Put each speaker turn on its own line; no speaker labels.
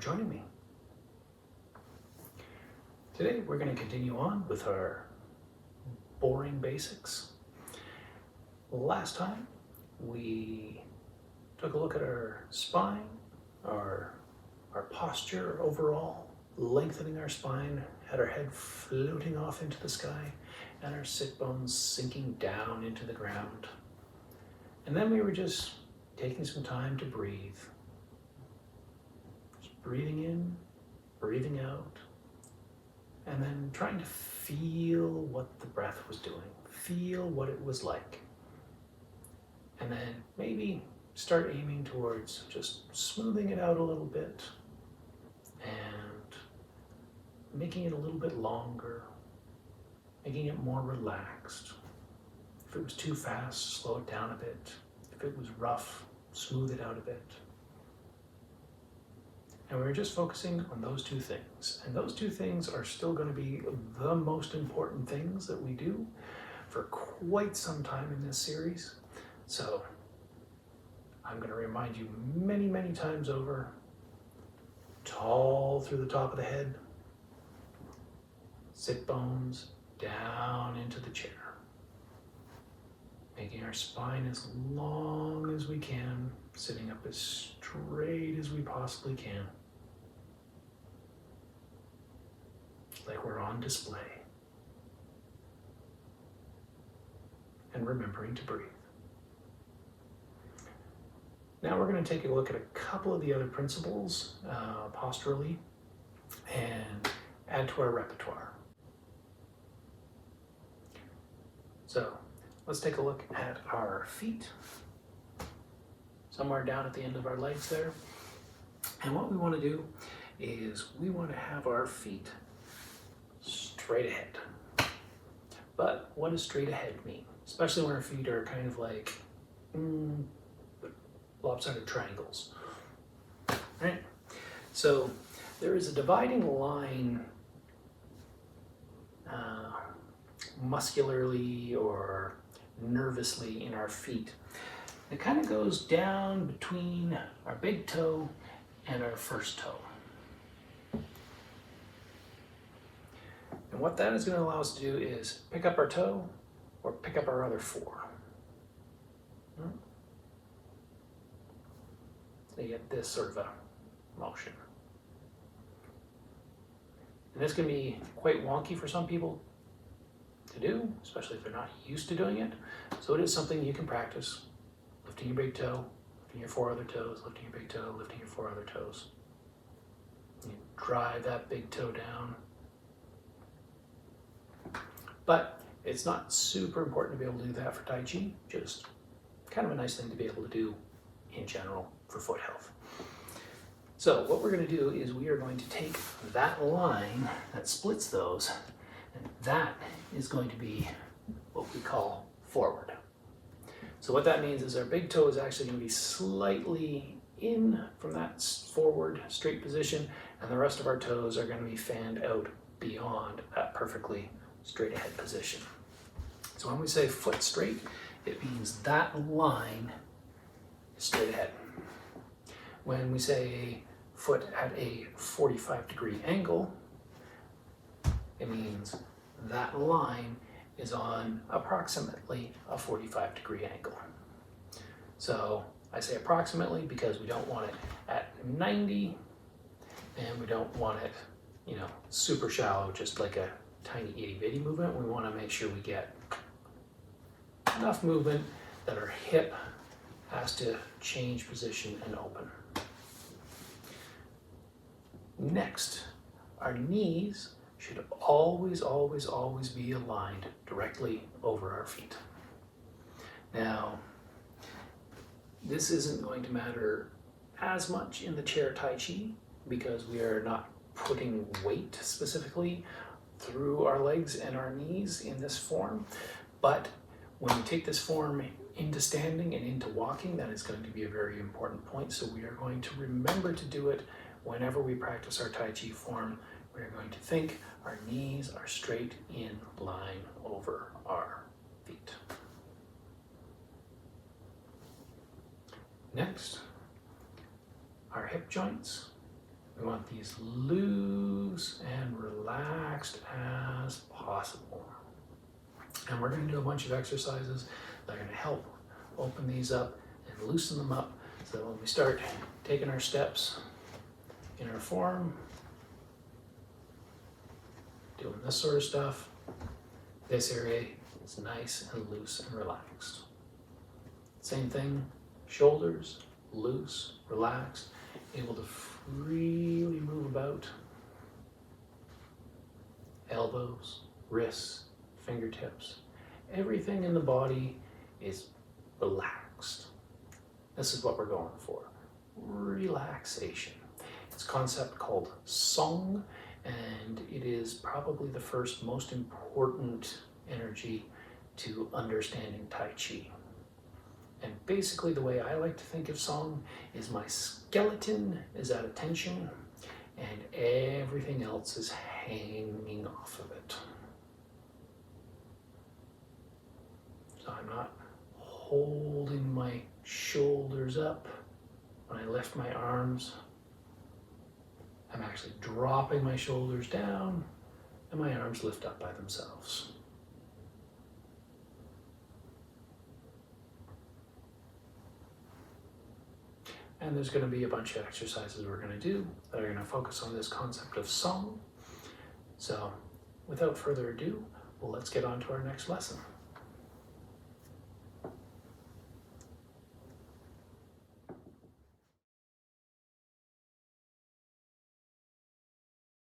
joining me. Today we're going to continue on with our boring basics. Last time we took a look at our spine, our posture overall, lengthening our spine, had our head floating off into the sky, and our sit bones sinking down into the ground. And then we were just taking some time to breathe. Just breathing in, breathing out, and then trying to feel what the breath was doing, feel what it was like. And then maybe start aiming towards just smoothing it out a little bit and making it a little bit longer, making it more relaxed. If it was too fast, slow it down a bit. If it was rough, smooth it out a bit. And we're just focusing on those two things. And those two things are still going to be the most important things that we do for quite some time in this series. So I'm going to remind you many, many times over, tall through the top of the head, sit bones down into the chair, making our spine as long as we can, sitting up as straight as we possibly can, like we're on display, and remembering to breathe. Now we're going to take a look at a couple of the other principles posturally and add to our repertoire. So let's take a look at our feet, somewhere down at the end of our legs there. And what we want to do is we want to have our feet straight ahead. But what does straight ahead mean? Especially when our feet are kind of like lopsided triangles, right? So there is a dividing line muscularly or nervously in our feet. It kind of goes down between our big toe and our first toe. And what that is going to allow us to do is pick up our toe or pick up our other four. So you get this sort of a motion. And this can be quite wonky for some people to do, especially if they're not used to doing it. So it is something you can practice. Lifting your big toe, lifting your four other toes, lifting your big toe, lifting your four other toes. You drive that big toe down. But it's not super important to be able to do that for Tai Chi, just kind of a nice thing to be able to do in general for foot health. So what we're going to do is we are going to take that line that splits those, and that is going to be what we call forward. So what that means is our big toe is actually going to be slightly in from that forward straight position, and the rest of our toes are going to be fanned out beyond that perfectly straight ahead position. So when we say foot straight, it means that line is straight ahead. When we say foot at a 45-degree angle, it means that line is on approximately a 45-degree angle. So I say approximately because we don't want it at 90 and we don't want it, super shallow, just like a tiny itty-bitty movement. We want to make sure we get enough movement that our hip has to change position and open. Next, our knees should always, always, always be aligned directly over our feet. Now, this isn't going to matter as much in the chair Tai Chi because we are not putting weight specifically through our legs and our knees in this form. But when we take this form into standing and into walking, that is going to be a very important point. So we are going to remember to do it whenever we practice our Tai Chi form. We are going to think our knees are straight in line over our feet. Next, our hip joints. We want these loose and relaxed as possible. And we're going to do a bunch of exercises that are going to help open these up and loosen them up so that when we start taking our steps in our form, doing this sort of stuff, this area is nice and loose and relaxed. Same thing, shoulders, loose, relaxed, able to freely move about. Elbows, wrists, fingertips, everything in the body is relaxed. This is what we're going for, relaxation. It's a concept called song, and it is probably the first most important energy to understanding Tai Chi. And basically the way I like to think of song is my skeleton is at attention and everything else is hanging off of it. So I'm not holding my shoulders up when I lift my arms. I'm actually dropping my shoulders down and my arms lift up by themselves. And there's going to be a bunch of exercises we're going to do that are going to focus on this concept of song. So without further ado, well, let's get on to our next lesson.